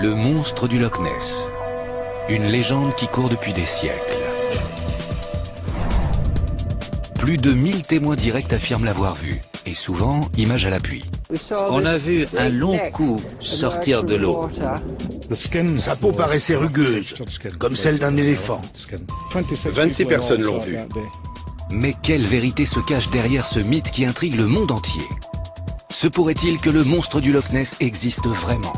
Le monstre du Loch Ness. Une légende qui court depuis des siècles. Plus de 1000 témoins directs affirment l'avoir vu, et souvent, images à l'appui. On a vu un long cou sortir de l'eau. Sa peau paraissait rugueuse, comme celle d'un éléphant. 26 personnes l'ont vu. Mais quelle vérité se cache derrière ce mythe qui intrigue le monde entier? Se pourrait-il que le monstre du Loch Ness existe vraiment?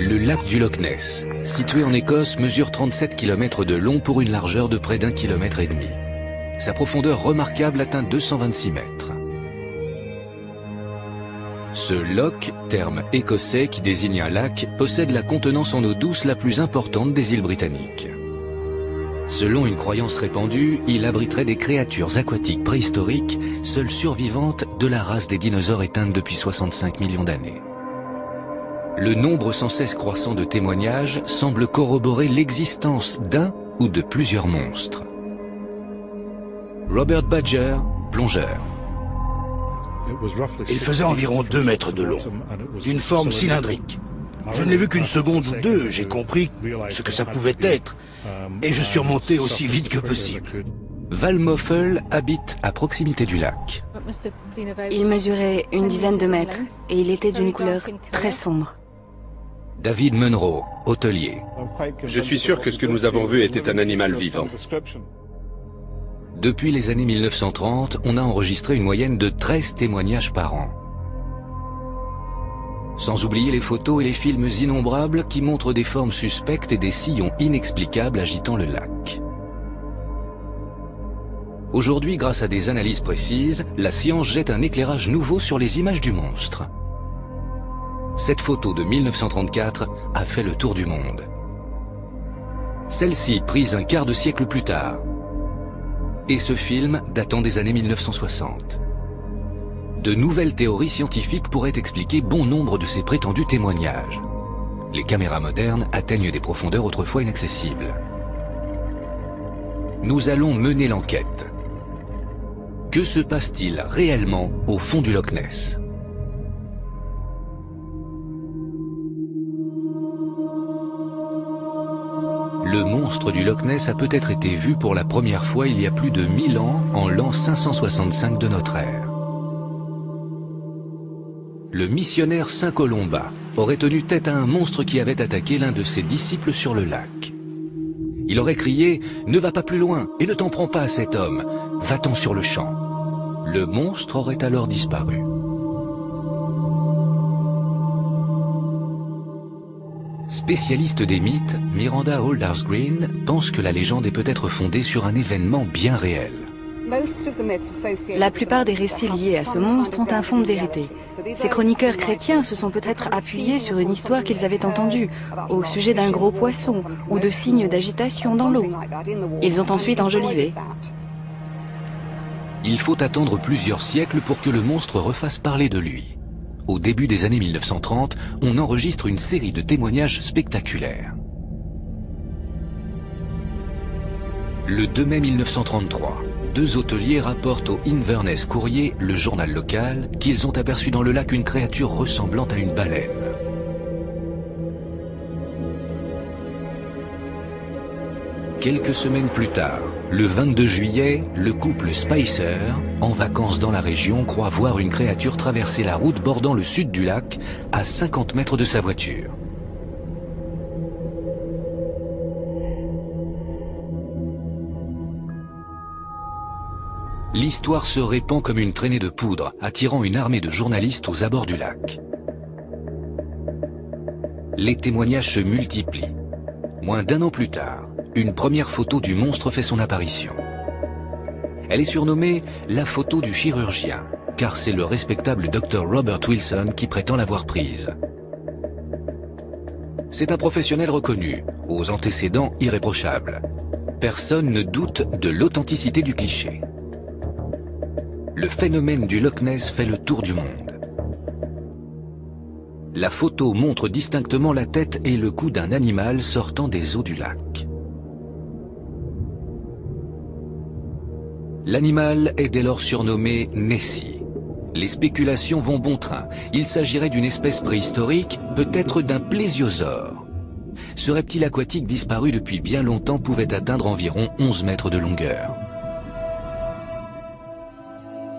Le lac du Loch Ness, situé en Écosse, mesure 37 km de long pour une largeur de près d'1,5 km. Sa profondeur remarquable atteint 226 mètres. Ce loch, terme écossais qui désigne un lac, possède la contenance en eau douce la plus importante des îles britanniques. Selon une croyance répandue, il abriterait des créatures aquatiques préhistoriques, seules survivantes de la race des dinosaures éteintes depuis 65 millions d'années. Le nombre sans cesse croissant de témoignages semble corroborer l'existence d'un ou de plusieurs monstres. Robert Badger, plongeur. Il faisait environ 2 mètres de long, d'une forme cylindrique. Je ne l'ai vu qu'une seconde ou deux, j'ai compris ce que ça pouvait être, et je suis remonté aussi vite que possible. Val Moffel habite à proximité du lac. Il mesurait une dizaine de mètres, et il était d'une couleur très sombre. David Munro, hôtelier. Je suis sûr que ce que nous avons vu était un animal vivant. Depuis les années 1930, on a enregistré une moyenne de 13 témoignages par an. Sans oublier les photos et les films innombrables qui montrent des formes suspectes et des sillons inexplicables agitant le lac. Aujourd'hui, grâce à des analyses précises, la science jette un éclairage nouveau sur les images du monstre. Cette photo de 1934 a fait le tour du monde. Celle-ci prise un quart de siècle plus tard. Et ce film datant des années 1960. De nouvelles théories scientifiques pourraient expliquer bon nombre de ces prétendus témoignages. Les caméras modernes atteignent des profondeurs autrefois inaccessibles. Nous allons mener l'enquête. Que se passe-t-il réellement au fond du Loch Ness ? Le monstre du Loch Ness a peut-être été vu pour la première fois il y a plus de 1000 ans, en l'an 565 de notre ère. Le missionnaire Saint Colomba aurait tenu tête à un monstre qui avait attaqué l'un de ses disciples sur le lac. Il aurait crié « Ne va pas plus loin et ne t'en prends pas à cet homme, va-t'en sur le champ ». Le monstre aurait alors disparu. Spécialiste des mythes, Miranda Aldous-Green pense que la légende est peut-être fondée sur un événement bien réel. La plupart des récits liés à ce monstre ont un fond de vérité. Ces chroniqueurs chrétiens se sont peut-être appuyés sur une histoire qu'ils avaient entendue, au sujet d'un gros poisson ou de signes d'agitation dans l'eau. Ils ont ensuite enjolivé. Il faut attendre plusieurs siècles pour que le monstre refasse parler de lui. Au début des années 1930, on enregistre une série de témoignages spectaculaires. Le 2 mai 1933, 2 hôteliers rapportent au Inverness Courier, le journal local, qu'ils ont aperçu dans le lac une créature ressemblant à une baleine. Quelques semaines plus tard, le 22 juillet, le couple Spicer, en vacances dans la région, croit voir une créature traverser la route bordant le sud du lac, à 50 mètres de sa voiture. L'histoire se répand comme une traînée de poudre, attirant une armée de journalistes aux abords du lac. Les témoignages se multiplient. Moins d'1 an plus tard, une première photo du monstre fait son apparition. Elle est surnommée la photo du chirurgien, car c'est le respectable Dr Robert Wilson qui prétend l'avoir prise. C'est un professionnel reconnu, aux antécédents irréprochables. Personne ne doute de l'authenticité du cliché. Le phénomène du Loch Ness fait le tour du monde. La photo montre distinctement la tête et le cou d'un animal sortant des eaux du lac. L'animal est dès lors surnommé Nessie. Les spéculations vont bon train. Il s'agirait d'une espèce préhistorique, peut-être d'un plésiosaure. Ce reptile aquatique disparu depuis bien longtemps pouvait atteindre environ 11 mètres de longueur.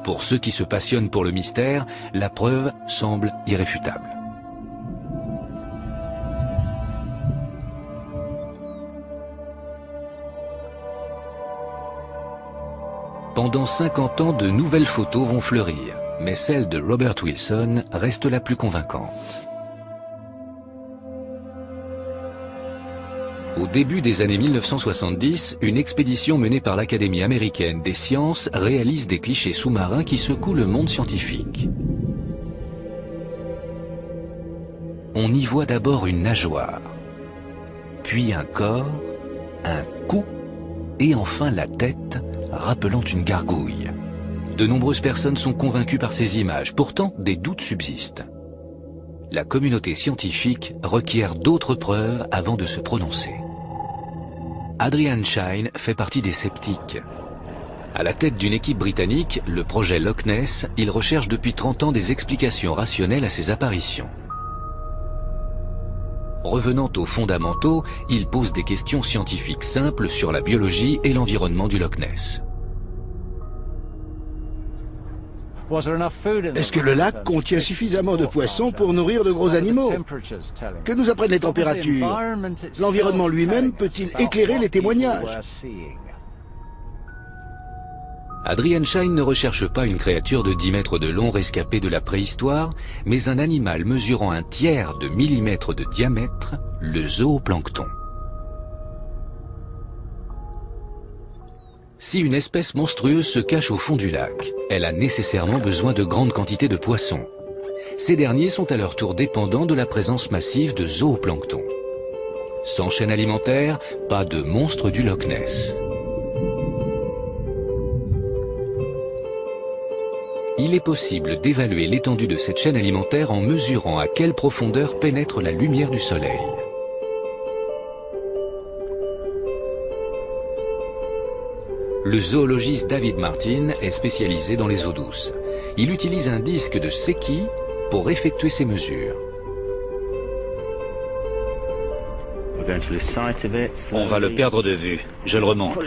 Pour ceux qui se passionnent pour le mystère, la preuve semble irréfutable. Pendant 50 ans, de nouvelles photos vont fleurir, mais celle de Robert Wilson reste la plus convaincante. Au début des années 1970, une expédition menée par l'Académie américaine des sciences réalise des clichés sous-marins qui secouent le monde scientifique. On y voit d'abord une nageoire, puis un corps, un cou et enfin la tête, rappelant une gargouille. De nombreuses personnes sont convaincues par ces images, pourtant des doutes subsistent. La communauté scientifique requiert d'autres preuves avant de se prononcer. Adrian Shine fait partie des sceptiques. À la tête d'une équipe britannique, le projet Loch Ness, il recherche depuis 30 ans des explications rationnelles à ces apparitions. Revenant aux fondamentaux, il pose des questions scientifiques simples sur la biologie et l'environnement du Loch Ness. Est-ce que le lac contient suffisamment de poissons pour nourrir de gros animaux? Que nous apprennent les températures? L'environnement lui-même peut-il éclairer les témoignages? Adrian Shine ne recherche pas une créature de 10 mètres de long rescapée de la préhistoire, mais un animal mesurant 1/3 de millimètre de diamètre, le zooplancton. Si une espèce monstrueuse se cache au fond du lac, elle a nécessairement besoin de grandes quantités de poissons. Ces derniers sont à leur tour dépendants de la présence massive de zooplancton. Sans chaîne alimentaire, pas de monstre du Loch Ness. Il est possible d'évaluer l'étendue de cette chaîne alimentaire en mesurant à quelle profondeur pénètre la lumière du soleil. Le zoologiste David Martin est spécialisé dans les eaux douces. Il utilise un disque de Secchi pour effectuer ces mesures. On va le perdre de vue. Je le remonte.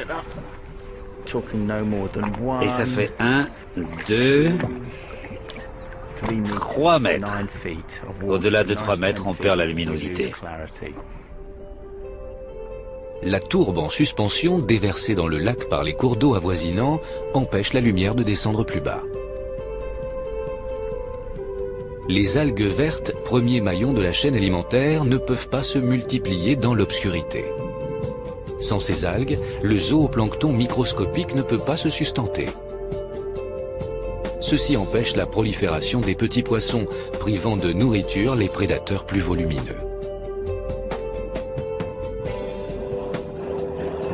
Et ça fait 1, 2, 3 mètres. Au-delà de 3 mètres, on perd la luminosité. La tourbe en suspension, déversée dans le lac par les cours d'eau avoisinants, empêche la lumière de descendre plus bas. Les algues vertes, premier maillon de la chaîne alimentaire, ne peuvent pas se multiplier dans l'obscurité. Sans ces algues, le zooplancton microscopique ne peut pas se sustenter. Ceci empêche la prolifération des petits poissons, privant de nourriture les prédateurs plus volumineux.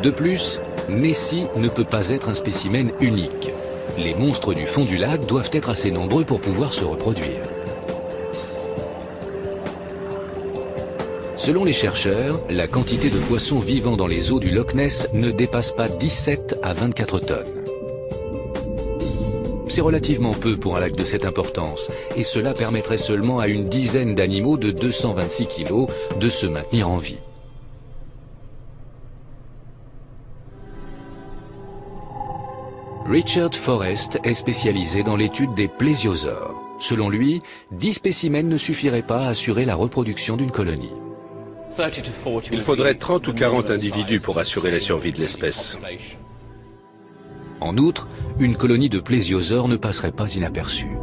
De plus, Nessie ne peut pas être un spécimen unique. Les monstres du fond du lac doivent être assez nombreux pour pouvoir se reproduire. Selon les chercheurs, la quantité de poissons vivant dans les eaux du Loch Ness ne dépasse pas 17 à 24 tonnes. C'est relativement peu pour un lac de cette importance, et cela permettrait seulement à une dizaine d'animaux de 226 kg de se maintenir en vie. Richard Forrest est spécialisé dans l'étude des plésiosaures. Selon lui, 10 spécimens ne suffiraient pas à assurer la reproduction d'une colonie. Il faudrait 30 ou 40 individus pour assurer la survie de l'espèce. En outre, une colonie de plésiosaures ne passerait pas inaperçue.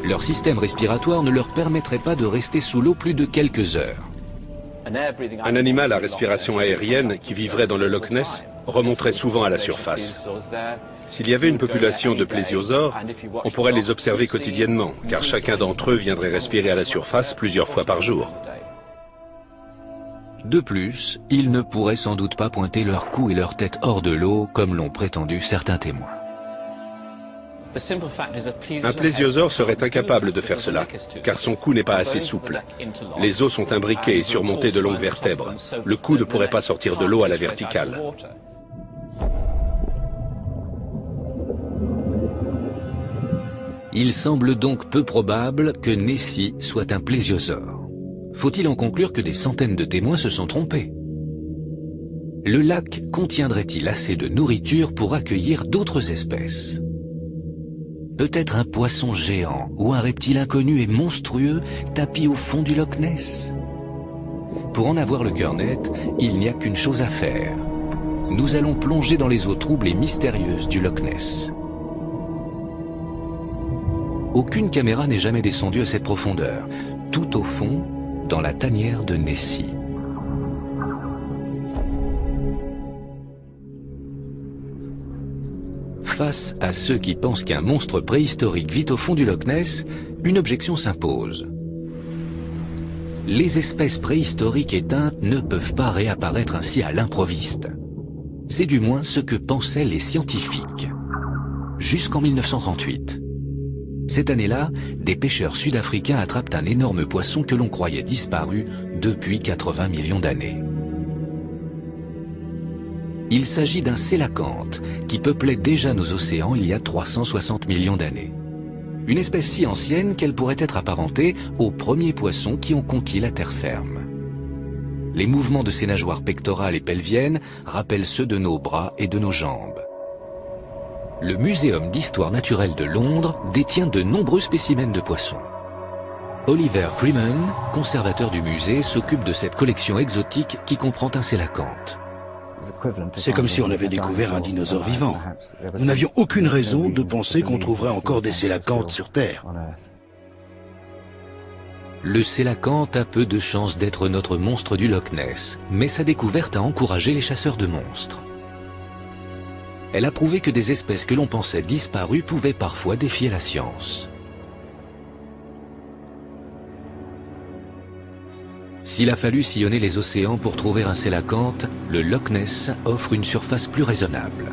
Leur système respiratoire ne leur permettrait pas de rester sous l'eau plus de quelques heures. Un animal à respiration aérienne qui vivrait dans le Loch Ness remonterait souvent à la surface. S'il y avait une population de plésiosaures, on pourrait les observer quotidiennement, car chacun d'entre eux viendrait respirer à la surface plusieurs fois par jour. De plus, ils ne pourraient sans doute pas pointer leur cou et leur tête hors de l'eau comme l'ont prétendu certains témoins. Un plésiosaure serait incapable de faire cela, car son cou n'est pas assez souple. Les os sont imbriqués et surmontés de longues vertèbres. Le cou ne pourrait pas sortir de l'eau à la verticale. Il semble donc peu probable que Nessie soit un plésiosaure. Faut-il en conclure que des centaines de témoins se sont trompés? Le lac contiendrait-il assez de nourriture pour accueillir d'autres espèces? Peut-être un poisson géant ou un reptile inconnu et monstrueux tapi au fond du Loch Ness? Pour en avoir le cœur net, il n'y a qu'une chose à faire. Nous allons plonger dans les eaux troubles et mystérieuses du Loch Ness. Aucune caméra n'est jamais descendue à cette profondeur, tout au fond, dans la tanière de Nessie. Face à ceux qui pensent qu'un monstre préhistorique vit au fond du Loch Ness, une objection s'impose. Les espèces préhistoriques éteintes ne peuvent pas réapparaître ainsi à l'improviste. C'est du moins ce que pensaient les scientifiques. Jusqu'en 1938. Cette année-là, des pêcheurs sud-africains attrapent un énorme poisson que l'on croyait disparu depuis 80 millions d'années. Il s'agit d'un sélacanthe qui peuplait déjà nos océans il y a 360 millions d'années. Une espèce si ancienne qu'elle pourrait être apparentée aux premiers poissons qui ont conquis la terre ferme. Les mouvements de ses nageoires pectorales et pelviennes rappellent ceux de nos bras et de nos jambes. Le Muséum d'histoire naturelle de Londres détient de nombreux spécimens de poissons. Oliver Freeman, conservateur du musée, s'occupe de cette collection exotique qui comprend un sélacanthe. C'est comme si on avait découvert un dinosaure vivant. Nous n'avions aucune raison de penser qu'on trouverait encore des sélacanthes sur Terre. Le sélacanthe a peu de chances d'être notre monstre du Loch Ness, mais sa découverte a encouragé les chasseurs de monstres. Elle a prouvé que des espèces que l'on pensait disparues pouvaient parfois défier la science. S'il a fallu sillonner les océans pour trouver un sélacanthe, le Loch Ness offre une surface plus raisonnable.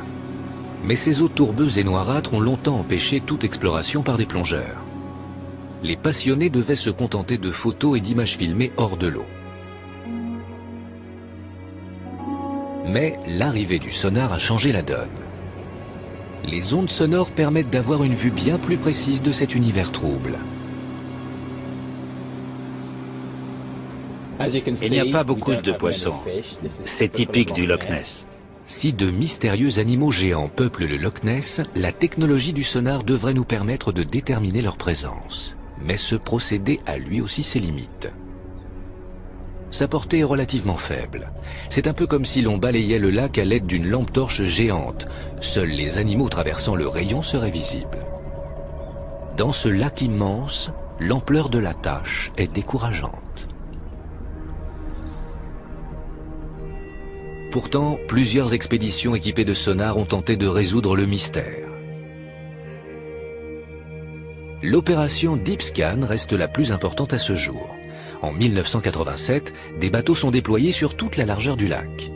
Mais ces eaux tourbeuses et noirâtres ont longtemps empêché toute exploration par des plongeurs. Les passionnés devaient se contenter de photos et d'images filmées hors de l'eau. Mais l'arrivée du sonar a changé la donne. Les ondes sonores permettent d'avoir une vue bien plus précise de cet univers trouble. Il n'y a pas beaucoup de poissons. C'est typique du Loch Ness. Si de mystérieux animaux géants peuplent le Loch Ness, la technologie du sonar devrait nous permettre de déterminer leur présence. Mais ce procédé a lui aussi ses limites. Sa portée est relativement faible. C'est un peu comme si l'on balayait le lac à l'aide d'une lampe torche géante. Seuls les animaux traversant le rayon seraient visibles. Dans ce lac immense, l'ampleur de la tâche est décourageante. Pourtant, plusieurs expéditions équipées de sonars ont tenté de résoudre le mystère. L'opération Deep Scan reste la plus importante à ce jour. En 1987, des bateaux sont déployés sur toute la largeur du lac.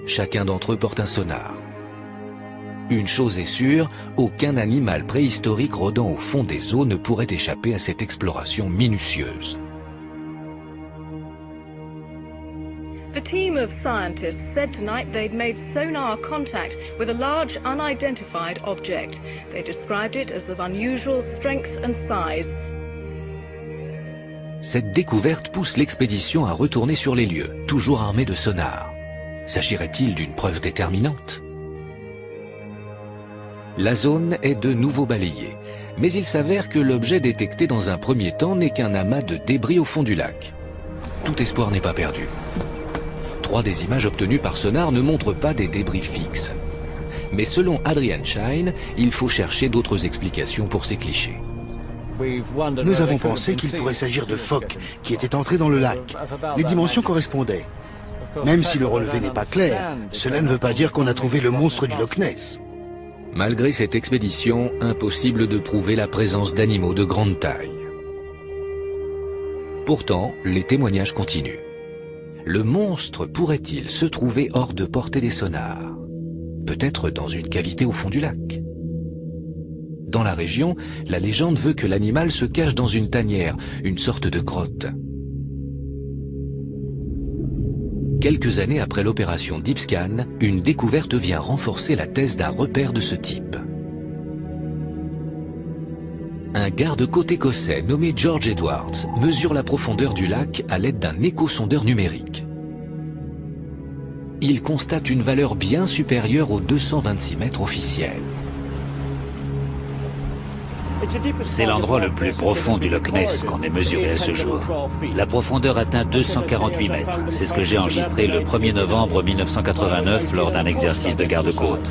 Chacun d'entre eux porte un sonar. Une chose est sûre, aucun animal préhistorique rôdant au fond des eaux ne pourrait échapper à cette exploration minutieuse. The team of scientists said tonight they'd made sonar contact with a large unidentified object. They described it as of unusual strength and size. Cette découverte pousse l'expédition à retourner sur les lieux, toujours armée de sonars. S'agirait-il d'une preuve déterminante? La zone est de nouveau balayée, mais il s'avère que l'objet détecté dans un premier temps n'est qu'un amas de débris au fond du lac. Tout espoir n'est pas perdu. 3 des images obtenues par sonar ne montrent pas des débris fixes. Mais selon Adrian Shine, il faut chercher d'autres explications pour ces clichés. Nous avons pensé qu'il pourrait s'agir de phoques qui étaient entrés dans le lac. Les dimensions correspondaient. Même si le relevé n'est pas clair, cela ne veut pas dire qu'on a trouvé le monstre du Loch Ness. Malgré cette expédition, impossible de prouver la présence d'animaux de grande taille. Pourtant, les témoignages continuent. Le monstre pourrait-il se trouver hors de portée des sonars? Peut-être dans une cavité au fond du lac. Dans la région, la légende veut que l'animal se cache dans une tanière, une sorte de grotte. Quelques années après l'opération Deep Scan, une découverte vient renforcer la thèse d'un repère de ce type. Un garde-côte écossais nommé George Edwards mesure la profondeur du lac à l'aide d'un échosondeur numérique. Il constate une valeur bien supérieure aux 226 mètres officiels. C'est l'endroit le plus profond du Loch Ness qu'on ait mesuré à ce jour. La profondeur atteint 248 mètres. C'est ce que j'ai enregistré le 1er novembre 1989 lors d'un exercice de garde-côte.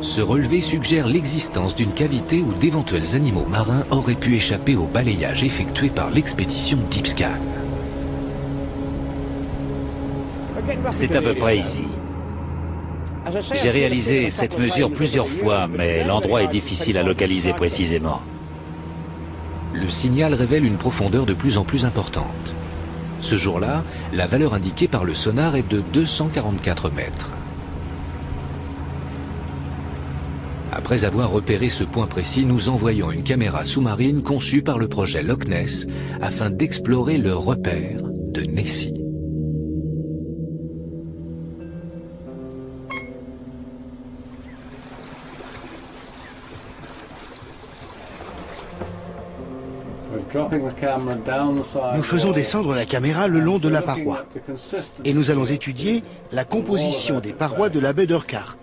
Ce relevé suggère l'existence d'une cavité où d'éventuels animaux marins auraient pu échapper au balayage effectué par l'expédition Deep Scan. C'est à peu près ici. J'ai réalisé cette mesure plusieurs fois, mais l'endroit est difficile à localiser précisément. Le signal révèle une profondeur de plus en plus importante. Ce jour-là, la valeur indiquée par le sonar est de 244 mètres. Après avoir repéré ce point précis, nous envoyons une caméra sous-marine conçue par le projet Loch Ness afin d'explorer le repère de Nessie. Nous faisons descendre la caméra le long de la paroi et nous allons étudier la composition des parois de la baie d'Urquhart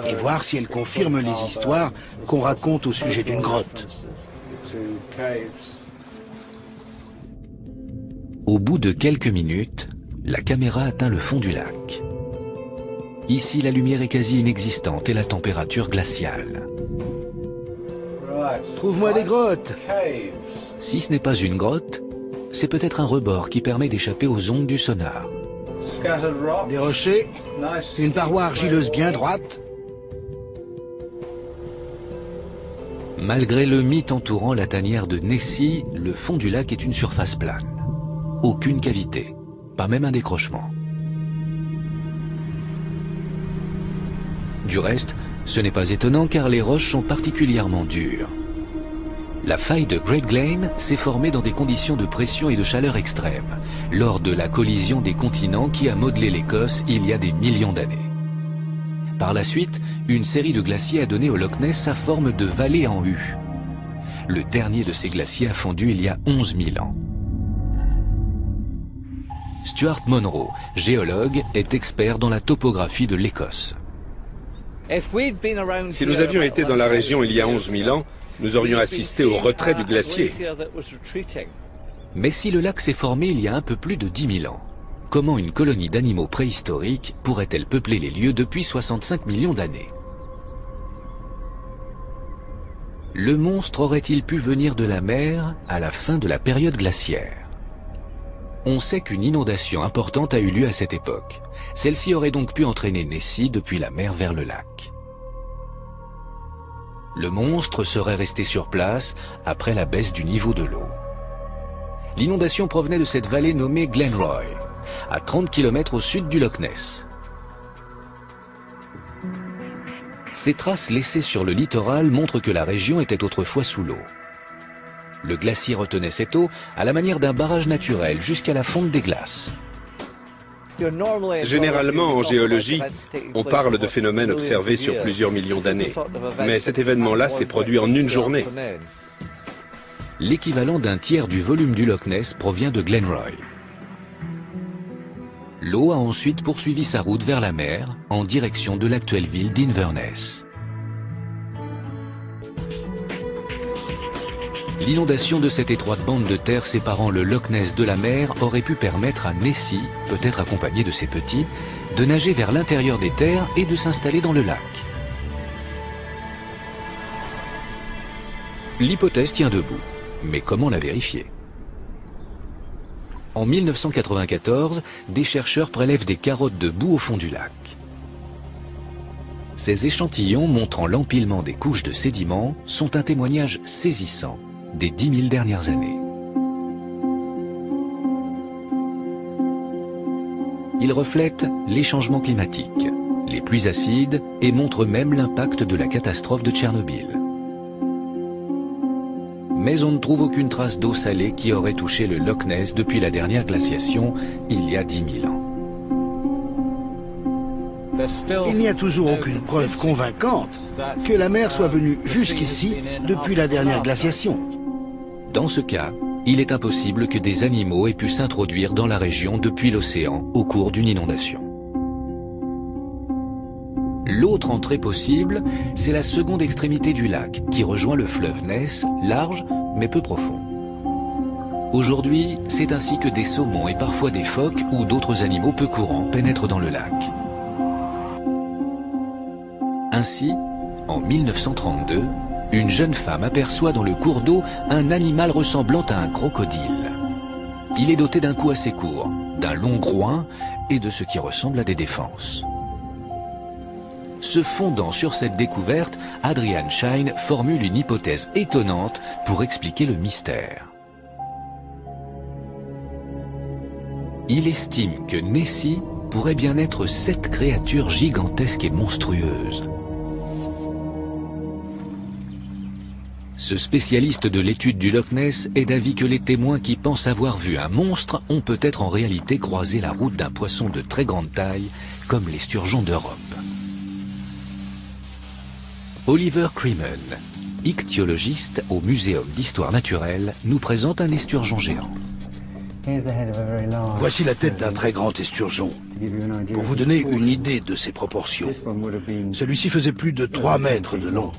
et voir si elles confirment les histoires qu'on raconte au sujet d'une grotte. Au bout de quelques minutes, la caméra atteint le fond du lac. Ici, la lumière est quasi inexistante et la température glaciale. Trouve-moi des grottes! Si ce n'est pas une grotte, c'est peut-être un rebord qui permet d'échapper aux ondes du sonar. Des rochers, une paroi argileuse bien droite. Malgré le mythe entourant la tanière de Nessie, le fond du lac est une surface plane. Aucune cavité, pas même un décrochement. Du reste, ce n'est pas étonnant car les roches sont particulièrement dures. La faille de Great Glen s'est formée dans des conditions de pression et de chaleur extrêmes, lors de la collision des continents qui a modelé l'Écosse il y a des millions d'années. Par la suite, une série de glaciers a donné au Loch Ness sa forme de vallée en U. Le dernier de ces glaciers a fondu il y a 11 000 ans. Stuart Monroe, géologue, est expert dans la topographie de l'Écosse. Si nous avions été dans la région il y a 11 000 ans, nous aurions assisté au retrait du glacier. Mais si le lac s'est formé il y a un peu plus de 10 000 ans, comment une colonie d'animaux préhistoriques pourrait-elle peupler les lieux depuis 65 millions d'années? Le monstre aurait-il pu venir de la mer à la fin de la période glaciaire? On sait qu'une inondation importante a eu lieu à cette époque. Celle-ci aurait donc pu entraîner Nessie depuis la mer vers le lac. Le monstre serait resté sur place après la baisse du niveau de l'eau. L'inondation provenait de cette vallée nommée Glenroy, à 30 km au sud du Loch Ness. Ces traces laissées sur le littoral montrent que la région était autrefois sous l'eau. Le glacier retenait cette eau à la manière d'un barrage naturel jusqu'à la fonte des glaces. Généralement, en géologie, on parle de phénomènes observés sur plusieurs millions d'années. Mais cet événement-là s'est produit en une journée. L'équivalent d'un tiers du volume du Loch Ness provient de Glenroy. L'eau a ensuite poursuivi sa route vers la mer, en direction de l'actuelle ville d'Inverness. L'inondation de cette étroite bande de terre séparant le Loch Ness de la mer aurait pu permettre à Nessie, peut-être accompagné de ses petits, de nager vers l'intérieur des terres et de s'installer dans le lac. L'hypothèse tient debout, mais comment la vérifier? En 1994, des chercheurs prélèvent des carottes de boue au fond du lac. Ces échantillons montrant l'empilement des couches de sédiments sont un témoignage saisissant des 10 000 dernières années. Il reflète les changements climatiques, les pluies acides et montre même l'impact de la catastrophe de Tchernobyl. Mais on ne trouve aucune trace d'eau salée qui aurait touché le Loch Ness depuis la dernière glaciation, il y a 10 000 ans. Il n'y a toujours aucune preuve convaincante que la mer soit venue jusqu'ici depuis la dernière glaciation. Dans ce cas, il est impossible que des animaux aient pu s'introduire dans la région depuis l'océan au cours d'une inondation. L'autre entrée possible, c'est la seconde extrémité du lac, qui rejoint le fleuve Ness, large mais peu profond. Aujourd'hui, c'est ainsi que des saumons et parfois des phoques ou d'autres animaux peu courants pénètrent dans le lac. Ainsi, en 1932, une jeune femme aperçoit dans le cours d'eau un animal ressemblant à un crocodile. Il est doté d'un cou assez court, d'un long groin et de ce qui ressemble à des défenses. Se fondant sur cette découverte, Adrian Shine formule une hypothèse étonnante pour expliquer le mystère. Il estime que Nessie pourrait bien être cette créature gigantesque et monstrueuse. Ce spécialiste de l'étude du Loch Ness est d'avis que les témoins qui pensent avoir vu un monstre ont peut-être en réalité croisé la route d'un poisson de très grande taille, comme les sturgeons d'Europe. Oliver Creeman, ichtyologiste au Muséum d'histoire naturelle, nous présente un esturgeon géant. Voici la tête d'un très grand esturgeon. Pour vous donner une idée de ses proportions, celui-ci faisait plus de 3 mètres de long.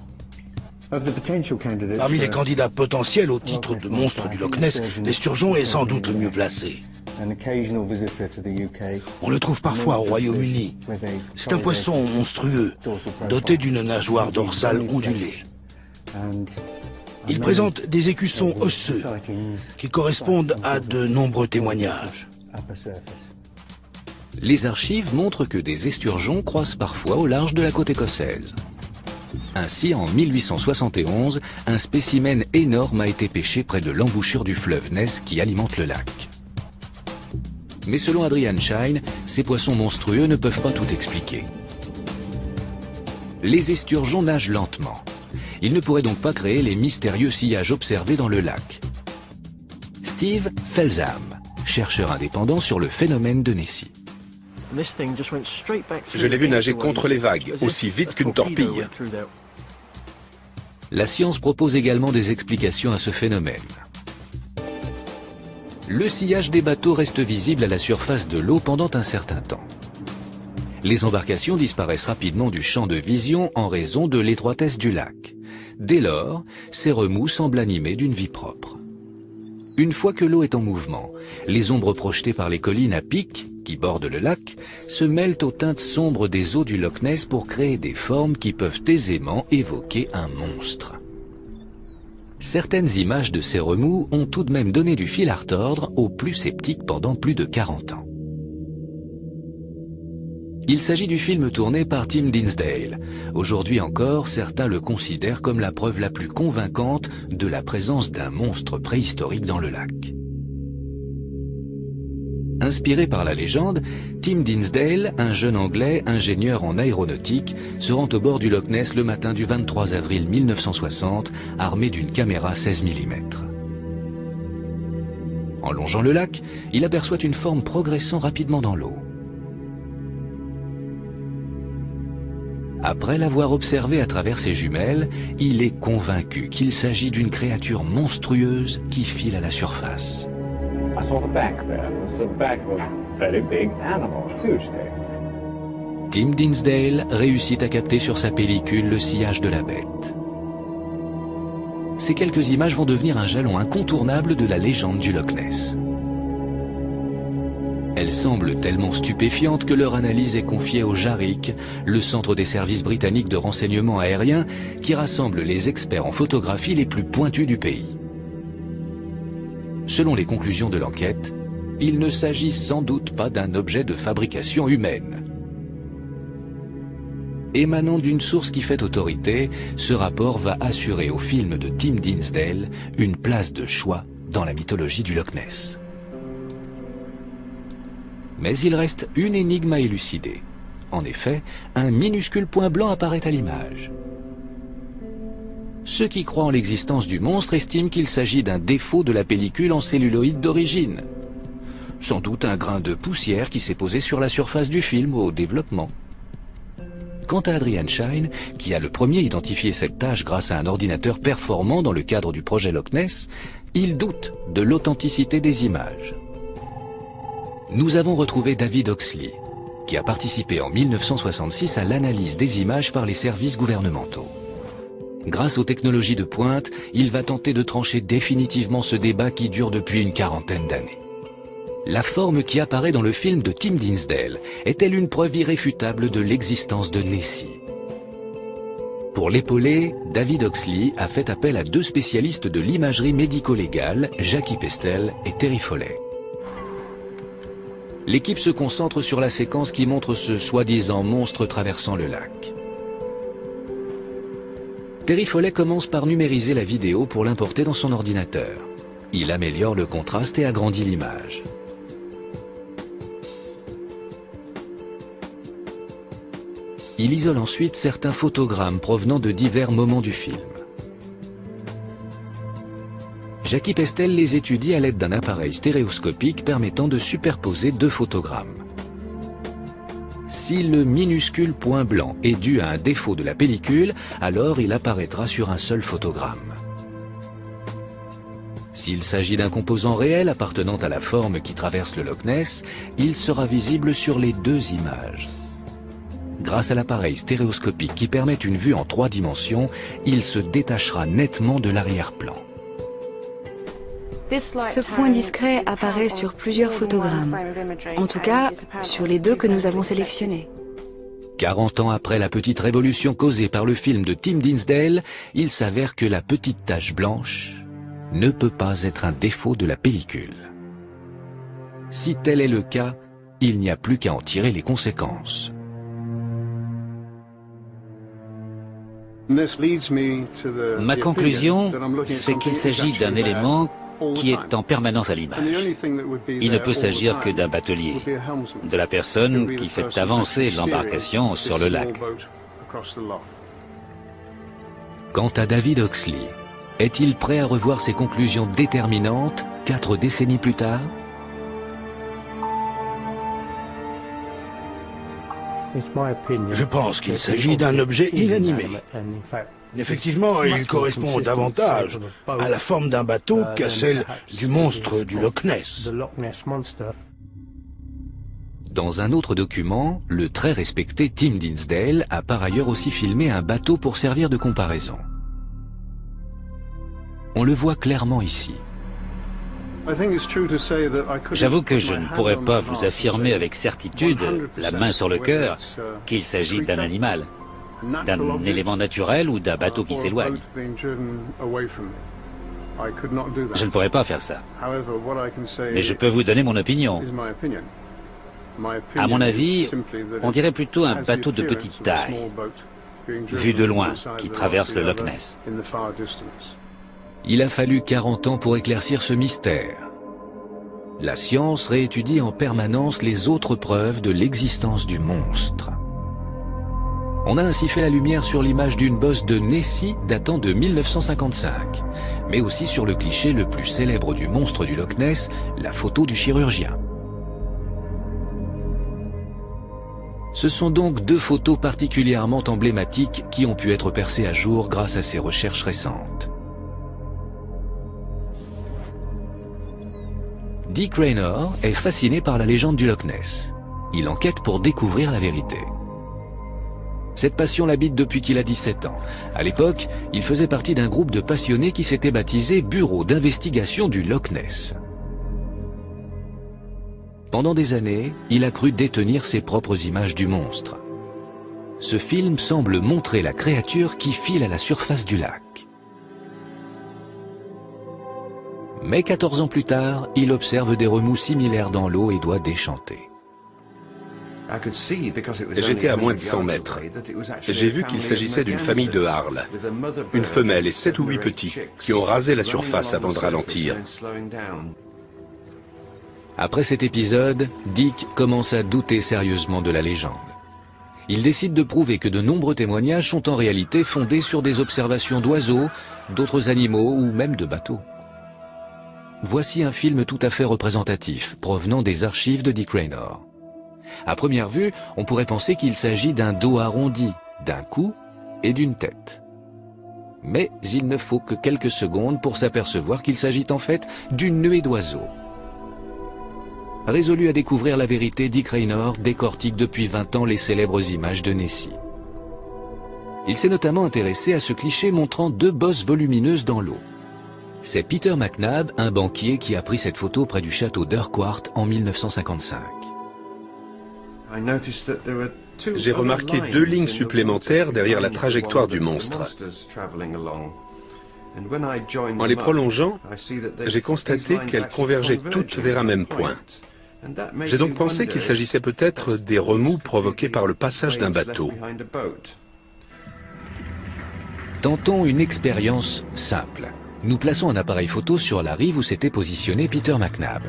Parmi les candidats potentiels au titre de monstre du Loch Ness, l'esturgeon est sans doute le mieux placé. On le trouve parfois au Royaume-Uni. C'est un poisson monstrueux, doté d'une nageoire dorsale ondulée. Il présente des écussons osseux qui correspondent à de nombreux témoignages. Les archives montrent que des esturgeons croissent parfois au large de la côte écossaise. Ainsi, en 1871, un spécimen énorme a été pêché près de l'embouchure du fleuve Ness qui alimente le lac. Mais selon Adrian Shine, ces poissons monstrueux ne peuvent pas tout expliquer. Les esturgeons nagent lentement. Ils ne pourraient donc pas créer les mystérieux sillages observés dans le lac. Steve Felsham, chercheur indépendant sur le phénomène de Nessie. Je l'ai vu nager contre les vagues, aussi vite qu'une torpille. La science propose également des explications à ce phénomène. Le sillage des bateaux reste visible à la surface de l'eau pendant un certain temps. Les embarcations disparaissent rapidement du champ de vision en raison de l'étroitesse du lac. Dès lors, ces remous semblent animés d'une vie propre. Une fois que l'eau est en mouvement, les ombres projetées par les collines à pic, qui bordent le lac, se mêlent aux teintes sombres des eaux du Loch Ness pour créer des formes qui peuvent aisément évoquer un monstre. Certaines images de ces remous ont tout de même donné du fil à retordre aux plus sceptiques pendant plus de 40 ans. Il s'agit du film tourné par Tim Dinsdale. Aujourd'hui encore, certains le considèrent comme la preuve la plus convaincante de la présence d'un monstre préhistorique dans le lac. Inspiré par la légende, Tim Dinsdale, un jeune Anglais ingénieur en aéronautique, se rend au bord du Loch Ness le matin du 23 avril 1960, armé d'une caméra 16 mm. En longeant le lac, il aperçoit une forme progressant rapidement dans l'eau. Après l'avoir observé à travers ses jumelles, il est convaincu qu'il s'agit d'une créature monstrueuse qui file à la surface. Tim Dinsdale réussit à capter sur sa pellicule le sillage de la bête. Ces quelques images vont devenir un jalon incontournable de la légende du Loch Ness. Elles semblent tellement stupéfiantes que leur analyse est confiée au JARIC, le centre des services britanniques de renseignement aérien, qui rassemble les experts en photographie les plus pointus du pays. Selon les conclusions de l'enquête, il ne s'agit sans doute pas d'un objet de fabrication humaine. Émanant d'une source qui fait autorité, ce rapport va assurer au film de Tim Dinsdale une place de choix dans la mythologie du Loch Ness. Mais il reste une énigme à élucider. En effet, un minuscule point blanc apparaît à l'image. Ceux qui croient en l'existence du monstre estiment qu'il s'agit d'un défaut de la pellicule en celluloïd d'origine. Sans doute un grain de poussière qui s'est posé sur la surface du film au développement. Quant à Adrian Shine, qui a le premier identifié cette tâche grâce à un ordinateur performant dans le cadre du projet Loch Ness, il doute de l'authenticité des images. Nous avons retrouvé David Oxley, qui a participé en 1966 à l'analyse des images par les services gouvernementaux. Grâce aux technologies de pointe, il va tenter de trancher définitivement ce débat qui dure depuis une quarantaine d'années. La forme qui apparaît dans le film de Tim Dinsdale est-elle une preuve irréfutable de l'existence de Nessie? Pour l'épauler, David Oxley a fait appel à deux spécialistes de l'imagerie médico-légale, Jackie Pestel et Terry Foley. L'équipe se concentre sur la séquence qui montre ce soi-disant monstre traversant le lac. Terry Foley commence par numériser la vidéo pour l'importer dans son ordinateur. Il améliore le contraste et agrandit l'image. Il isole ensuite certains photogrammes provenant de divers moments du film. Jackie Pestel les étudie à l'aide d'un appareil stéréoscopique permettant de superposer deux photogrammes. Si le minuscule point blanc est dû à un défaut de la pellicule, alors il apparaîtra sur un seul photogramme. S'il s'agit d'un composant réel appartenant à la forme qui traverse le Loch Ness, il sera visible sur les deux images. Grâce à l'appareil stéréoscopique qui permet une vue en 3 dimensions, il se détachera nettement de l'arrière-plan. Ce point discret apparaît sur plusieurs photogrammes, en tout cas sur les deux que nous avons sélectionnés. 40 ans après la petite révolution causée par le film de Tim Dinsdale, il s'avère que la petite tache blanche ne peut pas être un défaut de la pellicule. Si tel est le cas, il n'y a plus qu'à en tirer les conséquences. Ma conclusion, c'est qu'il s'agit d'un élément qui est en permanence à l'image. Il ne peut s'agir que d'un batelier, de la personne qui fait avancer l'embarcation sur le lac. Quant à David Oxley, est-il prêt à revoir ses conclusions déterminantes 4 décennies plus tard? Je pense qu'il s'agit d'un objet inanimé. Effectivement, il correspond davantage à la forme d'un bateau qu'à celle du monstre du Loch Ness. Dans un autre document, le très respecté Tim Dinsdale a par ailleurs aussi filmé un bateau pour servir de comparaison. On le voit clairement ici. J'avoue que je ne pourrais pas vous affirmer avec certitude, la main sur le cœur, qu'il s'agit d'un animal, d'un élément naturel ou d'un bateau qui s'éloigne. Je ne pourrais pas faire ça. Mais je peux vous donner mon opinion. À mon avis, on dirait plutôt un bateau de petite taille, vu de loin, qui traverse le Loch Ness. Il a fallu 40 ans pour éclaircir ce mystère. La science réétudie en permanence les autres preuves de l'existence du monstre. On a ainsi fait la lumière sur l'image d'une bosse de Nessie datant de 1955, mais aussi sur le cliché le plus célèbre du monstre du Loch Ness, la photo du chirurgien. Ce sont donc 2 photos particulièrement emblématiques qui ont pu être percées à jour grâce à ces recherches récentes. Dick Raynor est fasciné par la légende du Loch Ness. Il enquête pour découvrir la vérité. Cette passion l'habite depuis qu'il a 17 ans. À l'époque, il faisait partie d'un groupe de passionnés qui s'était baptisé Bureau d'investigation du Loch Ness. Pendant des années, il a cru détenir ses propres images du monstre. Ce film semble montrer la créature qui file à la surface du lac. Mais 14 ans plus tard, il observe des remous similaires dans l'eau et doit déchanter. J'étais à moins de 100 mètres. J'ai vu qu'il s'agissait d'une famille de Harles, une femelle et 7 ou 8 petits, qui ont rasé la surface avant de ralentir. Après cet épisode, Dick commence à douter sérieusement de la légende. Il décide de prouver que de nombreux témoignages sont en réalité fondés sur des observations d'oiseaux, d'autres animaux ou même de bateaux. Voici un film tout à fait représentatif, provenant des archives de Dick Raynor. À première vue, on pourrait penser qu'il s'agit d'un dos arrondi, d'un cou et d'une tête. Mais il ne faut que quelques secondes pour s'apercevoir qu'il s'agit en fait d'une nuée d'oiseaux. Résolu à découvrir la vérité, Dick Raynor décortique depuis 20 ans les célèbres images de Nessie. Il s'est notamment intéressé à ce cliché montrant deux bosses volumineuses dans l'eau. C'est Peter McNab, un banquier, qui a pris cette photo près du château d'Urquhart en 1955. J'ai remarqué deux lignes supplémentaires derrière la trajectoire du monstre. En les prolongeant, j'ai constaté qu'elles convergeaient toutes vers un même point. J'ai donc pensé qu'il s'agissait peut-être des remous provoqués par le passage d'un bateau. Tentons une expérience simple. Nous plaçons un appareil photo sur la rive où s'était positionné Peter McNab.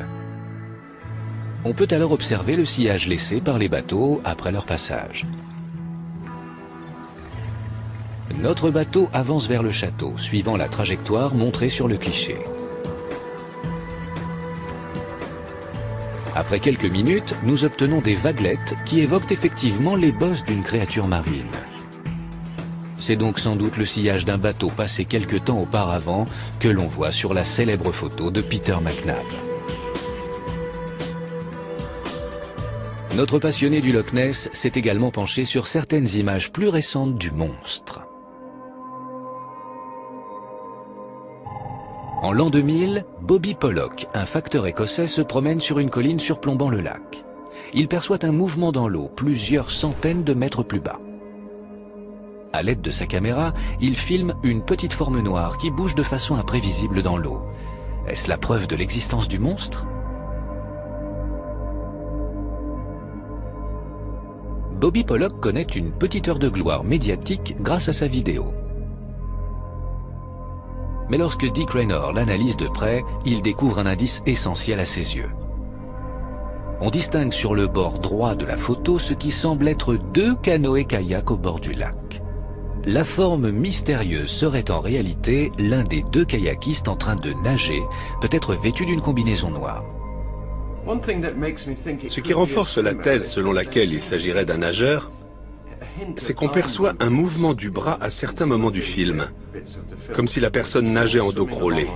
On peut alors observer le sillage laissé par les bateaux après leur passage. Notre bateau avance vers le château, suivant la trajectoire montrée sur le cliché. Après quelques minutes, nous obtenons des vaguelettes qui évoquent effectivement les bosses d'une créature marine. C'est donc sans doute le sillage d'un bateau passé quelque temps auparavant que l'on voit sur la célèbre photo de Peter McNab. Notre passionné du Loch Ness s'est également penché sur certaines images plus récentes du monstre. En l'an 2000, Bobby Pollock, un facteur écossais, se promène sur une colline surplombant le lac. Il perçoit un mouvement dans l'eau, plusieurs centaines de mètres plus bas. À l'aide de sa caméra, il filme une petite forme noire qui bouge de façon imprévisible dans l'eau. Est-ce la preuve de l'existence du monstre ? Bobby Pollock connaît une petite heure de gloire médiatique grâce à sa vidéo. Mais lorsque Dick Raynor l'analyse de près, il découvre un indice essentiel à ses yeux. On distingue sur le bord droit de la photo ce qui semble être deux canoës-kayak au bord du lac. La forme mystérieuse serait en réalité l'un des deux kayakistes en train de nager, peut-être vêtu d'une combinaison noire. Ce qui renforce la thèse selon laquelle il s'agirait d'un nageur, c'est qu'on perçoit un mouvement du bras à certains moments du film, comme si la personne nageait en dos crawlé.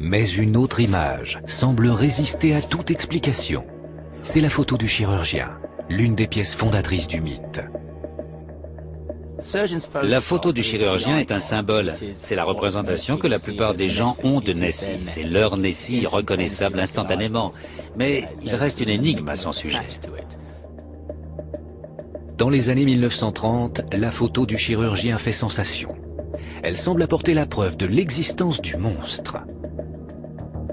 Mais une autre image semble résister à toute explication. C'est la photo du chirurgien, l'une des pièces fondatrices du mythe. La photo du chirurgien est un symbole. C'est la représentation que la plupart des gens ont de Nessie. C'est leur Nessie reconnaissable instantanément. Mais il reste une énigme à son sujet. Dans les années 1930, la photo du chirurgien fait sensation. Elle semble apporter la preuve de l'existence du monstre.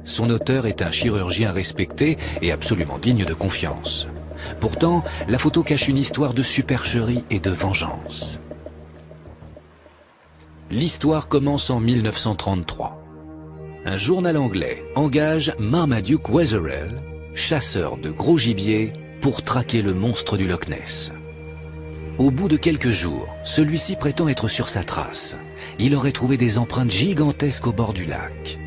Son auteur est un chirurgien respecté et absolument digne de confiance. Pourtant, la photo cache une histoire de supercherie et de vengeance. L'histoire commence en 1933. Un journal anglais engage Marmaduke Wetherell, chasseur de gros gibier, pour traquer le monstre du Loch Ness. Au bout de quelques jours, celui-ci prétend être sur sa trace. Il aurait trouvé des empreintes gigantesques au bord du lac.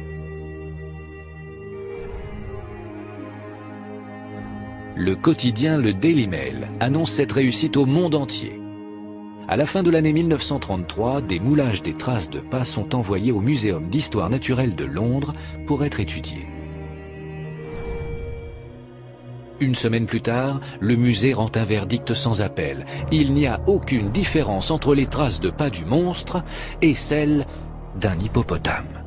Le quotidien Le Daily Mail annonce cette réussite au monde entier. À la fin de l'année 1933, des moulages des traces de pas sont envoyés au Muséum d'histoire naturelle de Londres pour être étudiés. Une semaine plus tard, le musée rend un verdict sans appel. Il n'y a aucune différence entre les traces de pas du monstre et celles d'un hippopotame.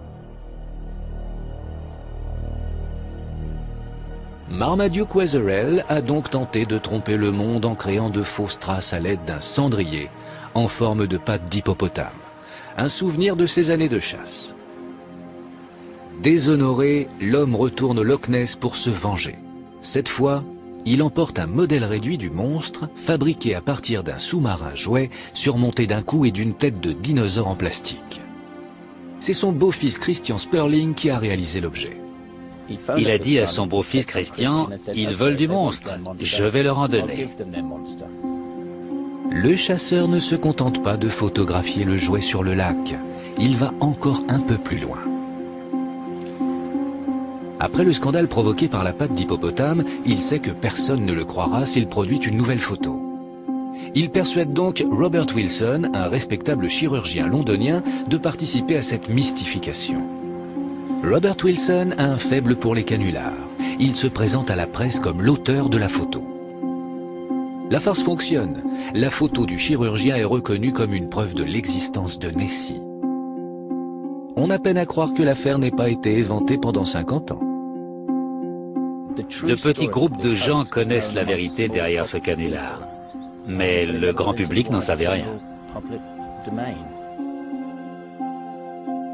Marmaduke Wetherell a donc tenté de tromper le monde en créant de fausses traces à l'aide d'un cendrier en forme de pattes d'hippopotame, un souvenir de ses années de chasse. Déshonoré, l'homme retourne au Loch Ness pour se venger. Cette fois, il emporte un modèle réduit du monstre, fabriqué à partir d'un sous-marin jouet, surmonté d'un cou et d'une tête de dinosaure en plastique. C'est son beau-fils Christian Sperling qui a réalisé l'objet. Il a dit à son beau-fils Christian, ils veulent du monstre, je vais leur en donner. Le chasseur ne se contente pas de photographier le jouet sur le lac. Il va encore un peu plus loin. Après le scandale provoqué par la patte d'hippopotame, il sait que personne ne le croira s'il produit une nouvelle photo. Il persuade donc Robert Wilson, un respectable chirurgien londonien, de participer à cette mystification. Robert Wilson a un faible pour les canulars. Il se présente à la presse comme l'auteur de la photo. La farce fonctionne. La photo du chirurgien est reconnue comme une preuve de l'existence de Nessie. On a peine à croire que l'affaire n'ait pas été éventée pendant 50 ans. De petits groupes de gens connaissent la vérité derrière ce canular. Mais le grand public n'en savait rien.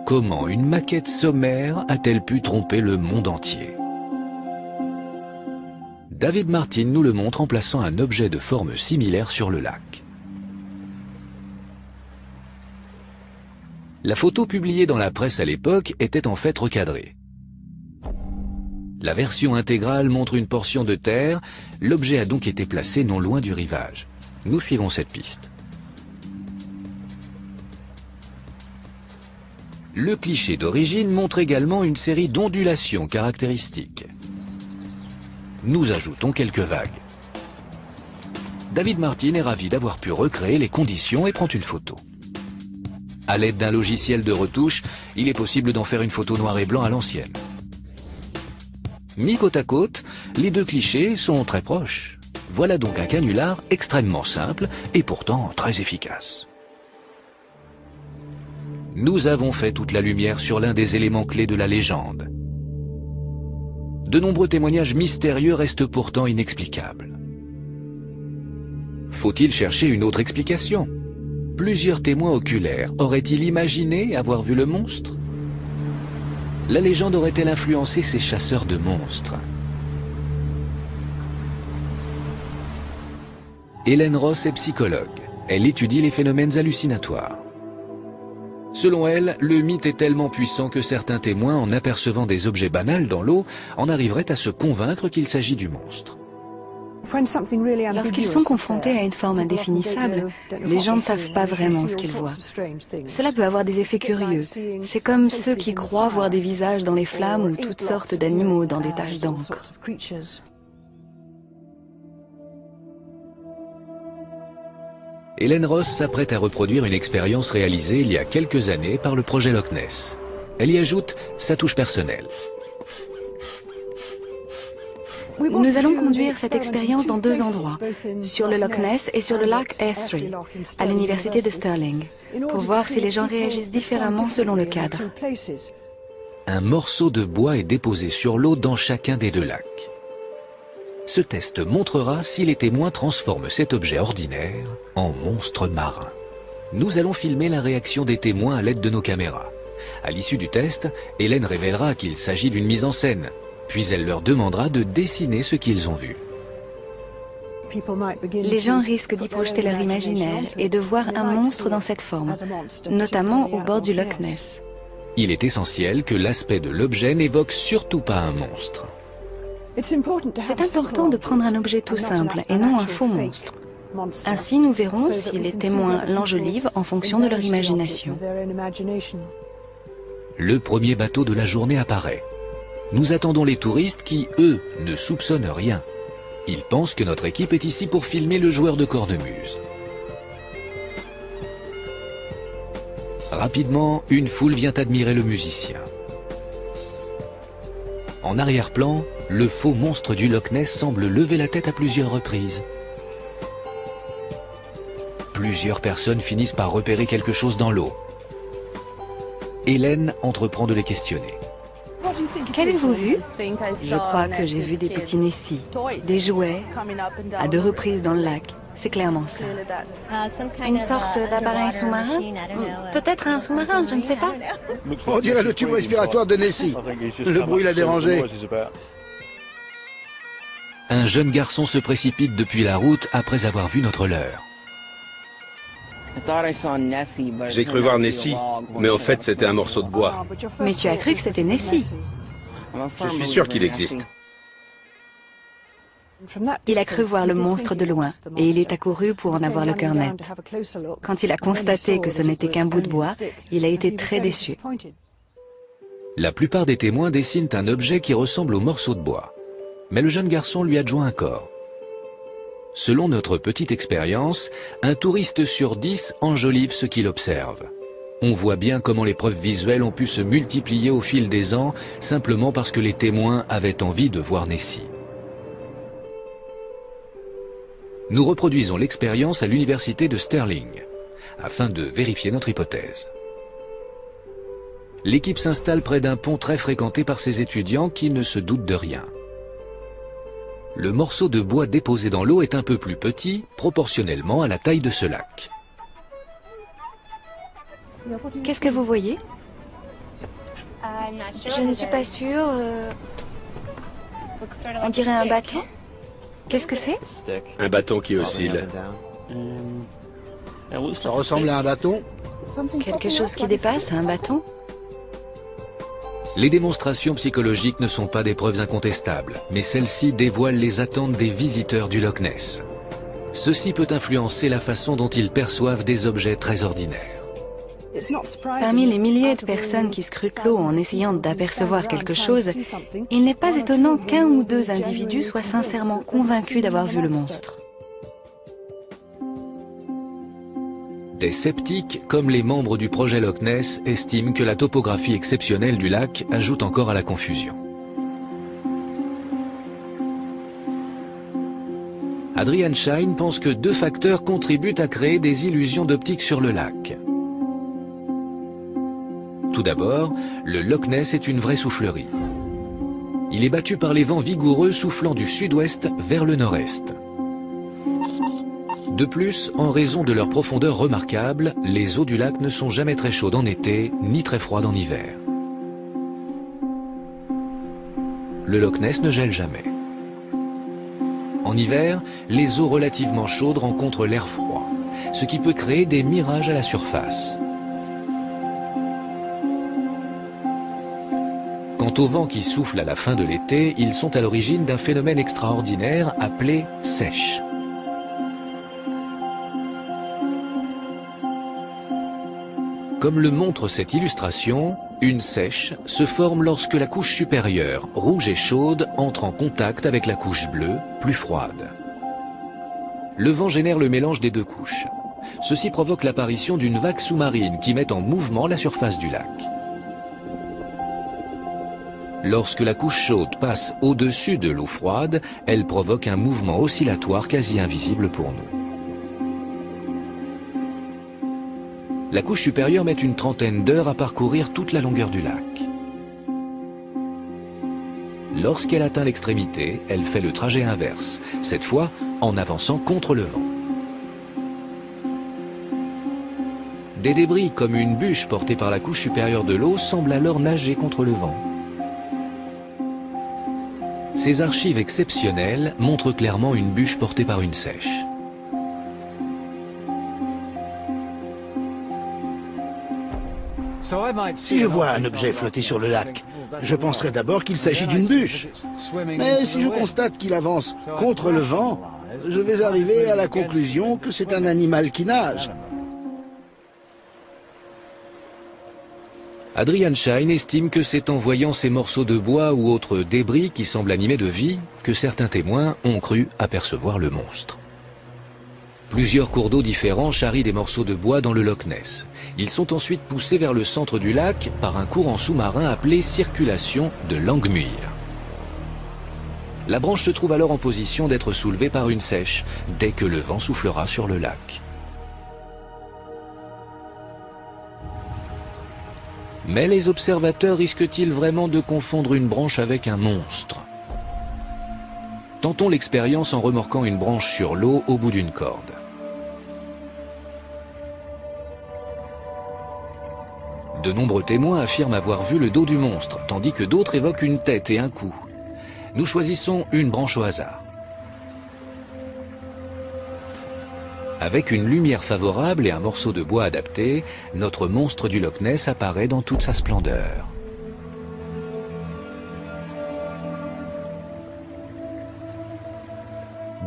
Comment une maquette sommaire a-t-elle pu tromper le monde entier? David Martin nous le montre en plaçant un objet de forme similaire sur le lac. La photo publiée dans la presse à l'époque était en fait recadrée. La version intégrale montre une portion de terre, l'objet a donc été placé non loin du rivage. Nous suivons cette piste. Le cliché d'origine montre également une série d'ondulations caractéristiques. Nous ajoutons quelques vagues. David Martin est ravi d'avoir pu recréer les conditions et prend une photo. À l'aide d'un logiciel de retouche, il est possible d'en faire une photo noir et blanc à l'ancienne. Mis côte à côte, les deux clichés sont très proches. Voilà donc un canular extrêmement simple et pourtant très efficace. Nous avons fait toute la lumière sur l'un des éléments clés de la légende. De nombreux témoignages mystérieux restent pourtant inexplicables. Faut-il chercher une autre explication? Plusieurs témoins oculaires auraient-ils imaginé avoir vu le monstre? La légende aurait-elle influencé ces chasseurs de monstres? Hélène Ross est psychologue. Elle étudie les phénomènes hallucinatoires. Selon elle, le mythe est tellement puissant que certains témoins, en apercevant des objets banals dans l'eau, en arriveraient à se convaincre qu'il s'agit du monstre. Lorsqu'ils sont confrontés à une forme indéfinissable, les gens ne savent pas vraiment ce qu'ils voient. Cela peut avoir des effets curieux. C'est comme ceux qui croient voir des visages dans les flammes ou toutes sortes d'animaux dans des taches d'encre. Hélène Ross s'apprête à reproduire une expérience réalisée il y a quelques années par le projet Loch Ness. Elle y ajoute sa touche personnelle. Nous allons conduire cette expérience dans deux endroits, sur le Loch Ness et sur le lac Estuary, à l'université de Stirling, pour voir si les gens réagissent différemment selon le cadre. Un morceau de bois est déposé sur l'eau dans chacun des deux lacs. Ce test montrera si les témoins transforment cet objet ordinaire en monstre marin. Nous allons filmer la réaction des témoins à l'aide de nos caméras. À l'issue du test, Hélène révélera qu'il s'agit d'une mise en scène, puis elle leur demandera de dessiner ce qu'ils ont vu. Les gens risquent d'y projeter leur imaginaire et de voir un monstre dans cette forme, notamment au bord du Loch Ness. Il est essentiel que l'aspect de l'objet n'évoque surtout pas un monstre. C'est important de prendre un objet tout simple et non un faux monstre. Ainsi, nous verrons si les témoins l'enjolivent en fonction de leur imagination. Le premier bateau de la journée apparaît. Nous attendons les touristes qui, eux, ne soupçonnent rien. Ils pensent que notre équipe est ici pour filmer le joueur de cornemuse. Rapidement, une foule vient admirer le musicien. En arrière-plan, le faux monstre du Loch Ness semble lever la tête à plusieurs reprises. Plusieurs personnes finissent par repérer quelque chose dans l'eau. Hélène entreprend de les questionner. Qu'avez-vous vu? Je crois que j'ai vu des petits Nessie, des jouets, à deux reprises dans le lac. C'est clairement ça. Une sorte d'appareil sous-marin? Peut-être un sous-marin, je ne sais pas. On dirait le tube respiratoire de Nessie. Le bruit l'a dérangé. Un jeune garçon se précipite depuis la route après avoir vu notre leurre. J'ai cru voir Nessie, mais au fait c'était un morceau de bois. Mais tu as cru que c'était Nessie? Je suis sûr qu'il existe. Il a cru voir le monstre de loin et il est accouru pour en avoir le cœur net. Quand il a constaté que ce n'était qu'un bout de bois, il a été très déçu. La plupart des témoins dessinent un objet qui ressemble au morceau de bois. Mais le jeune garçon lui adjoint un corps. Selon notre petite expérience, un touriste sur 10 enjolive ce qu'il observe. On voit bien comment les preuves visuelles ont pu se multiplier au fil des ans, simplement parce que les témoins avaient envie de voir Nessie. Nous reproduisons l'expérience à l'université de Stirling, afin de vérifier notre hypothèse. L'équipe s'installe près d'un pont très fréquenté par ses étudiants qui ne se doutent de rien. Le morceau de bois déposé dans l'eau est un peu plus petit, proportionnellement à la taille de ce lac. Qu'est-ce que vous voyez? Je ne suis pas sûre. On dirait un bâton. Qu'est-ce que c'est? Un bâton qui oscille. Ça ressemble à un bâton? Quelque chose qui dépasse un bâton? Les démonstrations psychologiques ne sont pas des preuves incontestables, mais celles-ci dévoilent les attentes des visiteurs du Loch Ness. Ceci peut influencer la façon dont ils perçoivent des objets très ordinaires. Parmi les milliers de personnes qui scrutent l'eau en essayant d'apercevoir quelque chose, il n'est pas étonnant qu'un ou deux individus soient sincèrement convaincus d'avoir vu le monstre. Des sceptiques, comme les membres du projet Loch Ness, estiment que la topographie exceptionnelle du lac ajoute encore à la confusion. Adrian Shine pense que deux facteurs contribuent à créer des illusions d'optique sur le lac. Tout d'abord, le Loch Ness est une vraie soufflerie. Il est battu par les vents vigoureux soufflant du sud-ouest vers le nord-est. De plus, en raison de leur profondeur remarquable, les eaux du lac ne sont jamais très chaudes en été, ni très froides en hiver. Le Loch Ness ne gèle jamais. En hiver, les eaux relativement chaudes rencontrent l'air froid, ce qui peut créer des mirages à la surface. Quant aux vents qui soufflent à la fin de l'été, ils sont à l'origine d'un phénomène extraordinaire appelé sèche. Comme le montre cette illustration, une sèche se forme lorsque la couche supérieure, rouge et chaude, entre en contact avec la couche bleue, plus froide. Le vent génère le mélange des deux couches. Ceci provoque l'apparition d'une vague sous-marine qui met en mouvement la surface du lac. Lorsque la couche chaude passe au-dessus de l'eau froide, elle provoque un mouvement oscillatoire quasi invisible pour nous. La couche supérieure met une trentaine d'heures à parcourir toute la longueur du lac. Lorsqu'elle atteint l'extrémité, elle fait le trajet inverse, cette fois en avançant contre le vent. Des débris comme une bûche portée par la couche supérieure de l'eau semblent alors nager contre le vent. Ces archives exceptionnelles montrent clairement une bûche portée par une sèche. Si je vois un objet flotter sur le lac, je penserai d'abord qu'il s'agit d'une bûche. Mais si je constate qu'il avance contre le vent, je vais arriver à la conclusion que c'est un animal qui nage. Adrian Shine estime que c'est en voyant ces morceaux de bois ou autres débris qui semblent animés de vie que certains témoins ont cru apercevoir le monstre. Plusieurs cours d'eau différents charrient des morceaux de bois dans le Loch Ness. Ils sont ensuite poussés vers le centre du lac par un courant sous-marin appelé circulation de Langmuir. La branche se trouve alors en position d'être soulevée par une sèche dès que le vent soufflera sur le lac. Mais les observateurs risquent-ils vraiment de confondre une branche avec un monstre? Tentons l'expérience en remorquant une branche sur l'eau au bout d'une corde. De nombreux témoins affirment avoir vu le dos du monstre, tandis que d'autres évoquent une tête et un cou. Nous choisissons une branche au hasard. Avec une lumière favorable et un morceau de bois adapté, notre monstre du Loch Ness apparaît dans toute sa splendeur.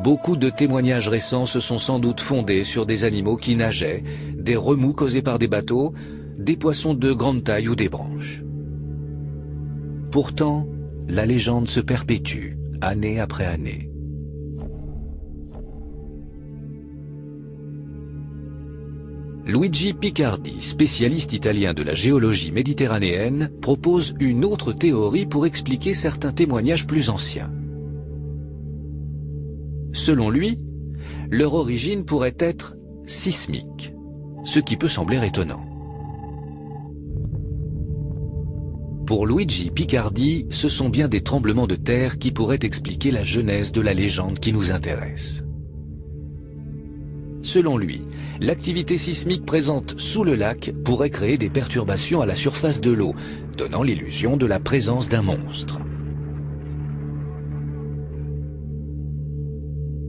Beaucoup de témoignages récents se sont sans doute fondés sur des animaux qui nageaient, des remous causés par des bateaux, des poissons de grande taille ou des branches. Pourtant, la légende se perpétue, année après année. Luigi Picardi, spécialiste italien de la géologie méditerranéenne, propose une autre théorie pour expliquer certains témoignages plus anciens. Selon lui, leur origine pourrait être sismique, ce qui peut sembler étonnant. Pour Luigi Picardi, ce sont bien des tremblements de terre qui pourraient expliquer la genèse de la légende qui nous intéresse. Selon lui, l'activité sismique présente sous le lac pourrait créer des perturbations à la surface de l'eau, donnant l'illusion de la présence d'un monstre.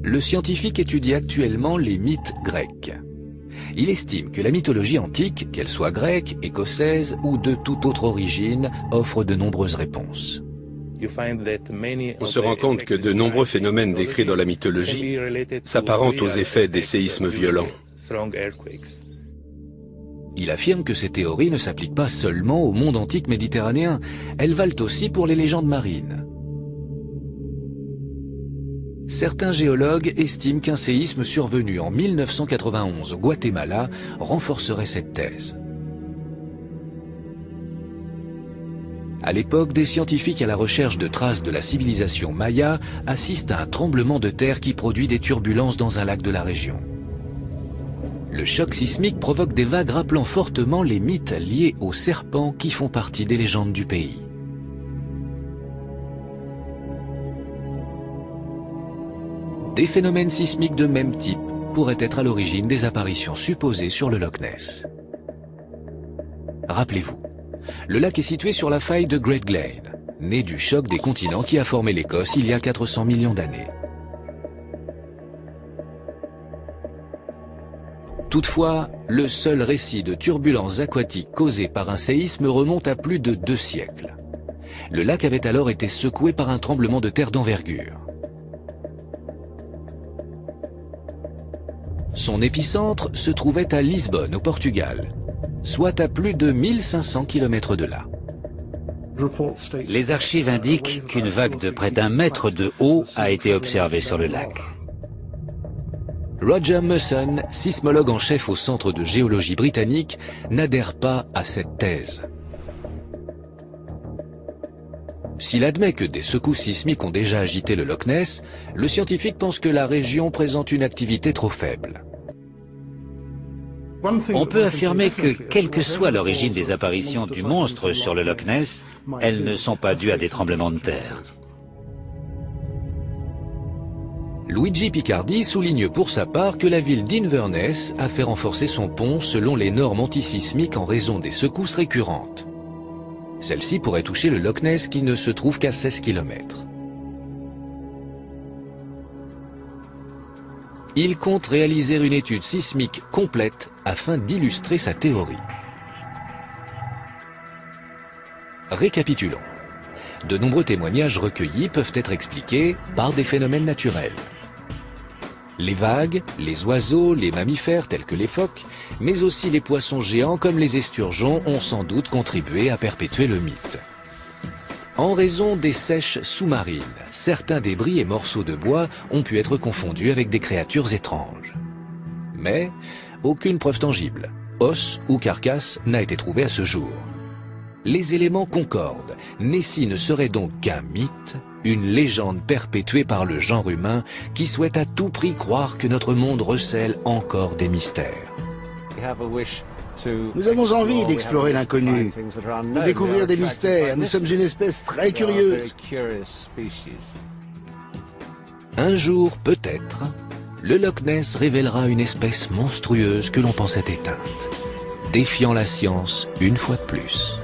Le scientifique étudie actuellement les mythes grecs. Il estime que la mythologie antique, qu'elle soit grecque, écossaise ou de toute autre origine, offre de nombreuses réponses. On se rend compte que de nombreux phénomènes décrits dans la mythologie s'apparentent aux effets des séismes violents. Il affirme que ces théories ne s'appliquent pas seulement au monde antique méditerranéen, elles valent aussi pour les légendes marines. Certains géologues estiment qu'un séisme survenu en 1991 au Guatemala renforcerait cette thèse. À l'époque, des scientifiques à la recherche de traces de la civilisation maya assistent à un tremblement de terre qui produit des turbulences dans un lac de la région. Le choc sismique provoque des vagues rappelant fortement les mythes liés aux serpents qui font partie des légendes du pays. Des phénomènes sismiques de même type pourraient être à l'origine des apparitions supposées sur le Loch Ness. Rappelez-vous, le lac est situé sur la faille de Great Glen, né du choc des continents qui a formé l'Écosse il y a 400 millions d'années. Toutefois, le seul récit de turbulences aquatiques causées par un séisme remonte à plus de 2 siècles. Le lac avait alors été secoué par un tremblement de terre d'envergure. Son épicentre se trouvait à Lisbonne, au Portugal, soit à plus de 1500 km de là. Les archives indiquent qu'une vague de près d'1 mètre de haut a été observée sur le lac. Roger Musson, sismologue en chef au Centre de géologie britannique, n'adhère pas à cette thèse. S'il admet que des secousses sismiques ont déjà agité le Loch Ness, le scientifique pense que la région présente une activité trop faible. On peut affirmer que, quelle que soit l'origine des apparitions du monstre sur le Loch Ness, elles ne sont pas dues à des tremblements de terre. Luigi Picardi souligne pour sa part que la ville d'Inverness a fait renforcer son pont selon les normes antisismiques en raison des secousses récurrentes. Celle-ci pourrait toucher le Loch Ness qui ne se trouve qu'à 16 km. Il compte réaliser une étude sismique complète afin d'illustrer sa théorie. Récapitulons. De nombreux témoignages recueillis peuvent être expliqués par des phénomènes naturels. Les vagues, les oiseaux, les mammifères tels que les phoques, mais aussi les poissons géants comme les esturgeons ont sans doute contribué à perpétuer le mythe. En raison des seiches sous-marines, certains débris et morceaux de bois ont pu être confondus avec des créatures étranges. Mais aucune preuve tangible, os ou carcasse n'a été trouvée à ce jour. Les éléments concordent. Nessie ne serait donc qu'un mythe, une légende perpétuée par le genre humain qui souhaite à tout prix croire que notre monde recèle encore des mystères. Nous avons envie d'explorer l'inconnu, de découvrir des mystères. Nous sommes une espèce très curieuse. Un jour, peut-être, le Loch Ness révélera une espèce monstrueuse que l'on pensait éteinte, défiant la science une fois de plus.